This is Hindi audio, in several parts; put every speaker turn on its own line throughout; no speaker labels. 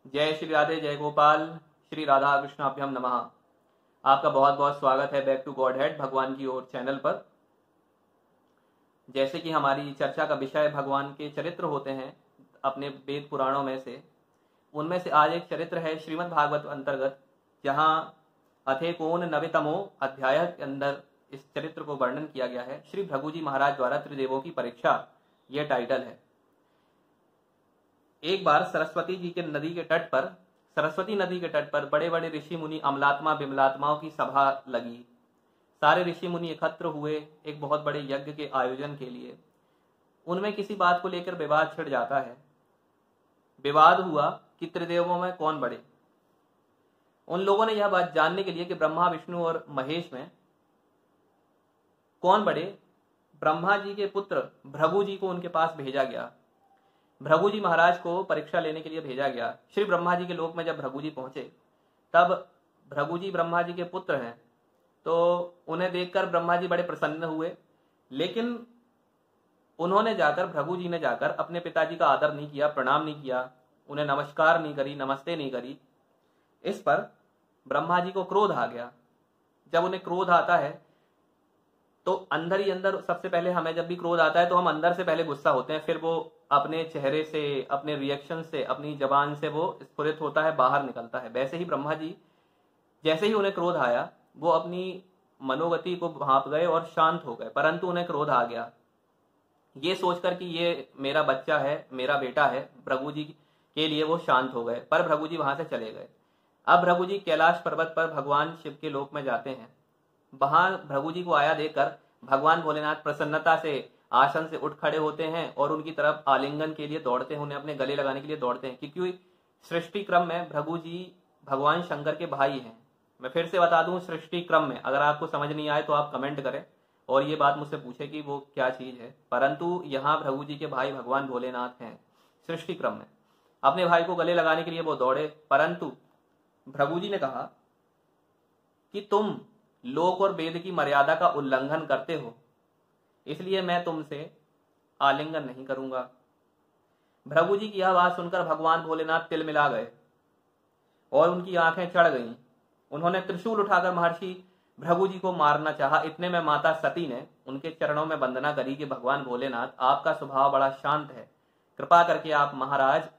जय श्री राधे, जय गोपाल, श्री राधा कृष्णाभ्यम नमः। आपका बहुत बहुत स्वागत है बैक टू गॉड हेड भगवान की ओर चैनल पर। जैसे कि हमारी चर्चा का विषय भगवान के चरित्र होते हैं अपने वेद पुराणों में से, उनमें से आज एक चरित्र है श्रीमद् भागवत अंतर्गत, जहाँ अथेकोन नवेतमो अध्याय के अंदर इस चरित्र को वर्णन किया गया है। श्री भृगु जी महाराज द्वारा त्रिदेवों की परीक्षा, यह टाइटल है। एक बार सरस्वती नदी के तट पर बड़े बड़े ऋषि मुनि अमलात्मा विमलात्माओं की सभा लगी। सारे ऋषि मुनि एकत्र हुए एक बहुत बड़े यज्ञ के आयोजन के लिए। उनमें किसी बात को लेकर विवाद छिड़ जाता है। विवाद हुआ कि त्रिदेवों में कौन बड़े। उन लोगों ने यह बात जानने के लिए कि ब्रह्मा विष्णु और महेश में कौन बड़े, ब्रह्मा जी के पुत्र भृगु जी को उनके पास भेजा गया। भृगु जी महाराज को परीक्षा लेने के लिए भेजा गया। श्री ब्रह्मा जी के लोक में जब भृगु जी पहुंचे, तब भृगु जी ब्रह्मा जी के पुत्र हैं, तो उन्हें देखकर ब्रह्मा जी बड़े प्रसन्न हुए। लेकिन भृगु जी ने जाकर अपने पिताजी का आदर नहीं किया, प्रणाम नहीं किया, उन्हें नमस्कार नहीं करी, नमस्ते नहीं करी। इस पर ब्रह्मा जी को क्रोध आ गया। जब उन्हें क्रोध आता है तो अंदर ही अंदर, सबसे पहले हमें जब भी क्रोध आता है तो हम अंदर से पहले गुस्सा होते हैं, फिर वो अपने चेहरे से, अपने रिएक्शन से, अपनी जबान से वो स्फुरित होता है, बाहर निकलता है। वैसे ही ब्रह्मा जी, जैसे ही उन्हें क्रोध आया, वो अपनी मनोगति को भांप गए और शांत हो गए। परंतु उन्हें क्रोध आ गया, ये सोचकर कि ये मेरा बच्चा है, मेरा बेटा है, भृगु जी के लिए वो शांत हो गए। पर भृगु जी वहां से चले गए। अब भृगु जी कैलाश पर्वत पर भगवान शिव के लोक में जाते हैं। वहां भृगु जी को आया देखकर भगवान भोलेनाथ प्रसन्नता से आसन से उठ खड़े होते हैं और उनकी तरफ आलिंगन के लिए दौड़ते हैं, उन्हें अपने गले लगाने के लिए दौड़ते हैं। क्योंकि सृष्टि क्रम में भृगु जी भगवान शंकर के भाई हैं। मैं फिर से बता दूं, सृष्टि क्रम में, अगर आपको समझ नहीं आए तो आप कमेंट करें और ये बात मुझसे पूछे कि वो क्या चीज है। परंतु यहाँ भृगु जी के भाई भगवान भोलेनाथ हैं। सृष्टि क्रम में अपने भाई को गले लगाने के लिए वो दौड़े, परंतु भृगु जी ने कहा कि तुम लोक और वेद की मर्यादा का उल्लंघन करते हो, इसलिए मैं तुमसे आलिंगन नहीं करूंगा। भृगु जी की यह बात सुनकर भगवान भोलेनाथ तिलमिला गए और उनकी आंखें चढ़ गईं। उन्होंने त्रिशूल उठाकर महर्षि भृगु जी को मारना चाहा। इतने में माता सती ने उनके चरणों में वंदना करी कि भगवान भोलेनाथ, आपका स्वभाव बड़ा शांत है, कृपा करके आप महाराज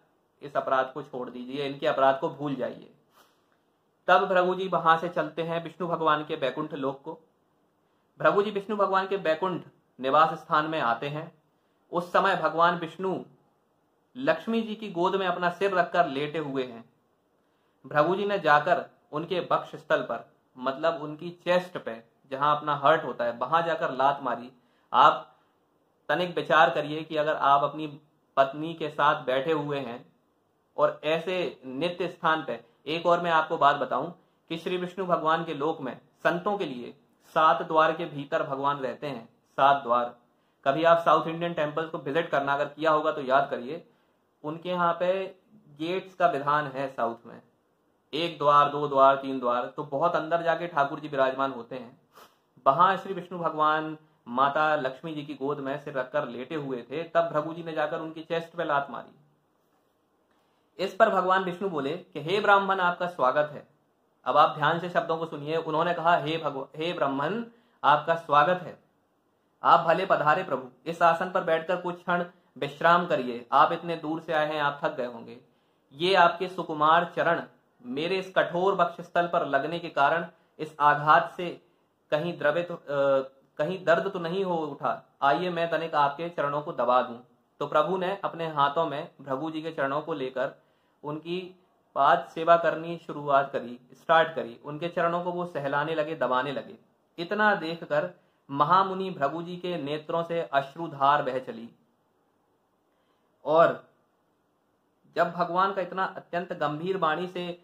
इस अपराध को छोड़ दीजिए, इनके अपराध को भूल जाइए। तब भृगु जी वहां से चलते हैं विष्णु भगवान के बैकुंठ लोक को। भृगु जी विष्णु भगवान के बैकुंठ निवास स्थान में आते हैं। उस समय भगवान विष्णु लक्ष्मी जी की गोद में अपना सिर रखकर लेटे हुए हैं। भृगु जी ने जाकर उनके वक्ष स्थल पर, मतलब उनकी चेस्ट पे, जहां अपना हर्ट होता है, वहां जाकर लात मारी। आप तनिक विचार करिए कि अगर आप अपनी पत्नी के साथ बैठे हुए हैं और ऐसे नित्य स्थान पे। एक और मैं आपको बात बताऊं कि श्री विष्णु भगवान के लोक में संतों के लिए 7 द्वार के भीतर भगवान रहते हैं। 7 द्वार। कभी आप साउथ इंडियन टेम्पल्स को विजिट करना अगर किया होगा तो याद करिए, उनके यहाँ पे गेट्स का विधान है साउथ में। 1 द्वार, 2 द्वार, 3 द्वार, तो बहुत अंदर जाके ठाकुर जी विराजमान होते हैं। वहां श्री विष्णु भगवान माता लक्ष्मी जी की गोद में सिर रखकर लेटे हुए थे। तब भृगु जी ने जाकर उनकी चेस्ट पे लात मारी। इस पर भगवान विष्णु बोले कि हे ब्राह्मण, आपका स्वागत है। अब आप ध्यान से शब्दों को सुनिए। उन्होंने कहा, हे ब्राह्मण, आपका स्वागत है, आप भले पधारे प्रभु। इस आसन पर बैठकर कुछ क्षण विश्राम करिए। आप इतने दूर से आए हैं, आप थक गए होंगे। ये आपके सुकुमार चरण मेरे इस कठोर वक्षस्थल पर लगने के कारण इस आघात से कहीं दर्द तो नहीं हो उठा। आइए मैं तनिक आपके चरणों को दबा दूं। तो प्रभु ने अपने हाथों में भृगु जी के चरणों को लेकर उनकी पाद सेवा करनी स्टार्ट करी। उनके चरणों को वो सहलाने लगे, दबाने लगे। इतना देखकर महामुनि भृगु जी के नेत्रों से अश्रुधार बह चली। और जब भगवान का इतना अत्यंत गंभीर वाणी से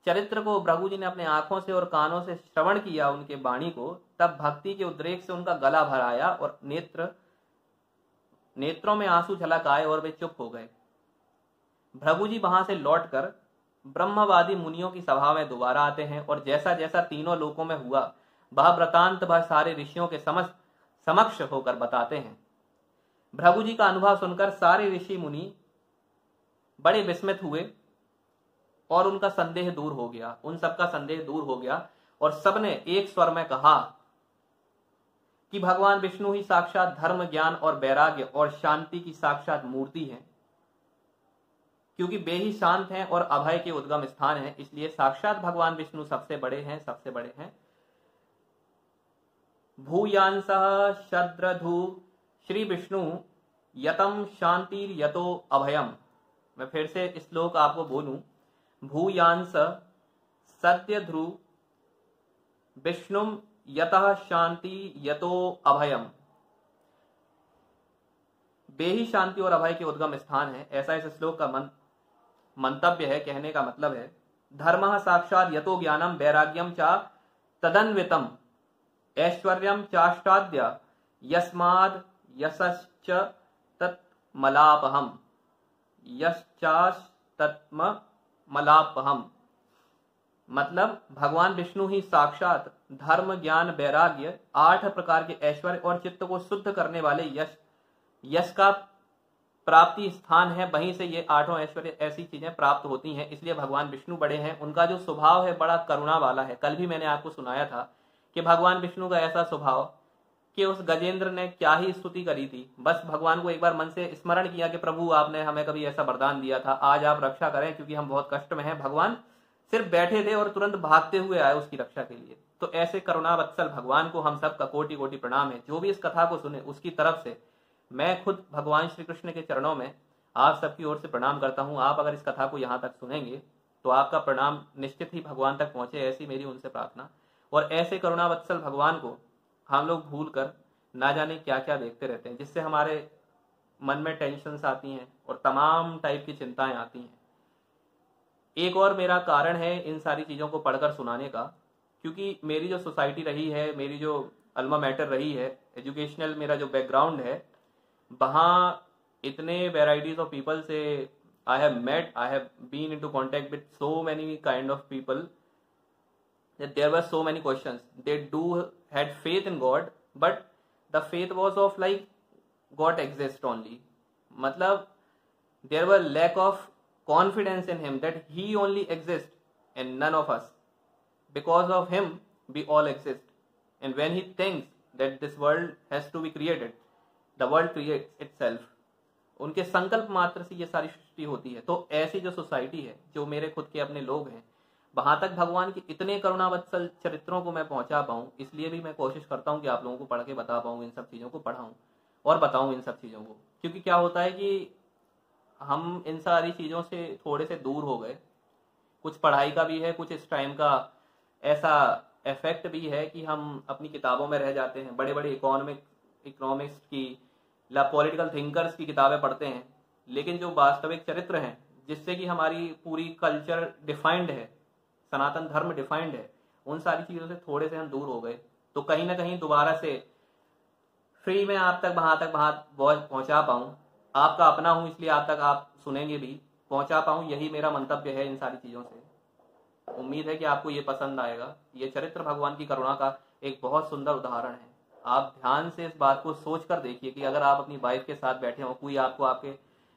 चरित्र को भृगु जी ने अपने आंखों से और कानों से श्रवण किया उनके वाणी को, तब भक्ति के उद्रेक से उनका गला भर आया और नेत्रों में आंसू झलक आए और वे चुप हो गए। भृगु जी वहां से लौटकर ब्रह्मवादी मुनियों की सभा में दोबारा आते हैं और जैसा जैसा तीनों लोकों में हुआ वह वृतांत वह सारे ऋषियों के समक्ष होकर बताते हैं। भृगु जी का अनुभव सुनकर सारे ऋषि मुनि बड़े विस्मित हुए और उनका संदेह दूर हो गया, उन सबका संदेह दूर हो गया और सबने एक स्वर में कहा कि भगवान विष्णु ही साक्षात धर्म, ज्ञान और वैराग्य और शांति की साक्षात मूर्ति है। क्योंकि वे ही शांत हैं और अभय के उद्गम स्थान हैं, इसलिए साक्षात भगवान विष्णु सबसे बड़े हैं, सबसे बड़े हैं। भूयांसः शद्रधु श्री विष्णु यतम शांतिर यतो अभयम। मैं फिर से श्लोक आपको बोलूं। भूयांस सद्य ध्रुव विष्णुम यतः शांति यतो अभयम। वे ही शांति और अभय के उद्गम स्थान है, ऐसा इस श्लोक का मंतव्य है। कहने का मतलब है धर्मः साक्षात यतो ज्ञानम वैराग्यम च तदन्वितम ऐश्वर्यम चाष्टाद्य यस्माद् यशश्च तत्मलापहम यश्चास्तत्मलापहम। मतलब भगवान विष्णु ही साक्षात धर्म, ज्ञान, वैराग्य, 8 प्रकार के ऐश्वर्य और चित्त को शुद्ध करने वाले यश का प्राप्ति स्थान है। वहीं से ये 8 ऐश्वर्य ऐसी चीजें प्राप्त होती हैं, इसलिए भगवान विष्णु बड़े हैं। उनका जो स्वभाव है बड़ा करुणा वाला है। कल भी मैंने आपको सुनाया था कि भगवान विष्णु का ऐसा स्वभाव कि उस गजेंद्र ने क्या ही स्तुति करी थी, बस भगवान को एक बार मन से स्मरण किया कि प्रभु आपने हमें कभी ऐसा वरदान दिया था, आज आप रक्षा करें क्योंकि हम बहुत कष्ट में हैं। भगवान सिर्फ बैठे थे और तुरंत भागते हुए आए उसकी रक्षा के लिए। तो ऐसे करुणावत्सल भगवान को हम सब का कोटि कोटि प्रणाम है। जो भी इस कथा को सुने उसकी तरफ से मैं खुद भगवान श्री कृष्ण के चरणों में आप सबकी ओर से प्रणाम करता हूं। आप अगर इस कथा को यहाँ तक सुनेंगे तो आपका प्रणाम निश्चित ही भगवान तक पहुंचे, ऐसी मेरी उनसे प्रार्थना। और ऐसे करुणावत्सल भगवान को हम लोग भूल कर ना जाने क्या क्या देखते रहते हैं, जिससे हमारे मन में टेंशन्स आती हैं और तमाम टाइप की चिंताएं आती हैं। एक और मेरा कारण है इन सारी चीज़ों को पढ़कर सुनाने का, क्योंकि मेरी जो सोसाइटी रही है, मेरी जो अल्मा मैटर रही है, एजुकेशनल मेरा जो बैकग्राउंड है, वहाँ इतने वेराइटीज ऑफ पीपल से I have met, I have been into contact with so many kind of people that there were so many questions. They had faith in God, but the faith was of like God exists only. मतलब there were lack of confidence in him that he only exists and none of us. Because of him we all exist. And when he thinks that this world has to be created, the world creates itself. उनके संकल्प मात्र से ये सारी सृष्टि होती है। तो ऐसी जो सोसाइटी है, जो मेरे खुद के अपने लोग हैं, वहां तक भगवान के इतने करुणावत्सल चरित्रों को मैं पहुंचा पाऊं, इसलिए भी मैं कोशिश करता हूं कि आप लोगों को पढ़ के बता पाऊं, इन सब चीजों को पढ़ाऊं और बताऊं इन सब चीजों को। क्योंकि क्या होता है कि हम इन सारी चीजों से थोड़े से दूर हो गए। कुछ पढ़ाई का भी है, कुछ इस टाइम का ऐसा इफेक्ट भी है कि हम अपनी किताबों में रह जाते हैं। बड़े बड़े इकोनॉमिस्ट की, पॉलिटिकल थिंकर्स की किताबें पढ़ते हैं, लेकिन जो वास्तविक चरित्र हैं जिससे कि हमारी पूरी कल्चर डिफाइंड है, सनातन धर्म डिफाइंड है, उन सारी चीजों से थोड़े से हम दूर हो गए। तो कहीं ना कहीं दोबारा से फ्री में आप तक वहां पहुंचा पाऊं, आपका अपना हूं इसलिए आप तक आप सुनेंगे भी, पहुंचा पाऊं, यही मेरा मंतव्य है इन सारी चीजों से। उम्मीद है कि आपको ये पसंद आएगा। ये चरित्र भगवान की करुणा का एक बहुत सुंदर उदाहरण है। आप ध्यान से इस बात को सोच कर देखिए कि अगर आप अपनी वाइफ के साथ बैठे हो, कोई आपको आपके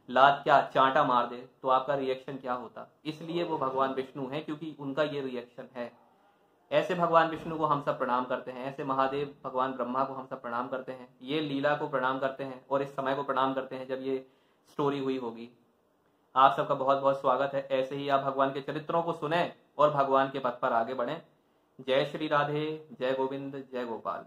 लात क्या चांटा मार दे तो आपका रिएक्शन क्या होता। इसलिए वो भगवान विष्णु है, क्योंकि उनका ये रिएक्शन है। ऐसे भगवान विष्णु को हम सब प्रणाम करते हैं, ऐसे महादेव भगवान ब्रह्मा को हम सब प्रणाम करते हैं, ये लीला को प्रणाम करते हैं और इस समय को प्रणाम करते हैं जब ये स्टोरी हुई होगी। आप सबका बहुत बहुत स्वागत है। ऐसे ही आप भगवान के चरित्रों को सुने और भगवान के पथ पर आगे बढ़ें। जय श्री राधे, जय गोविंद, जय गोपाल।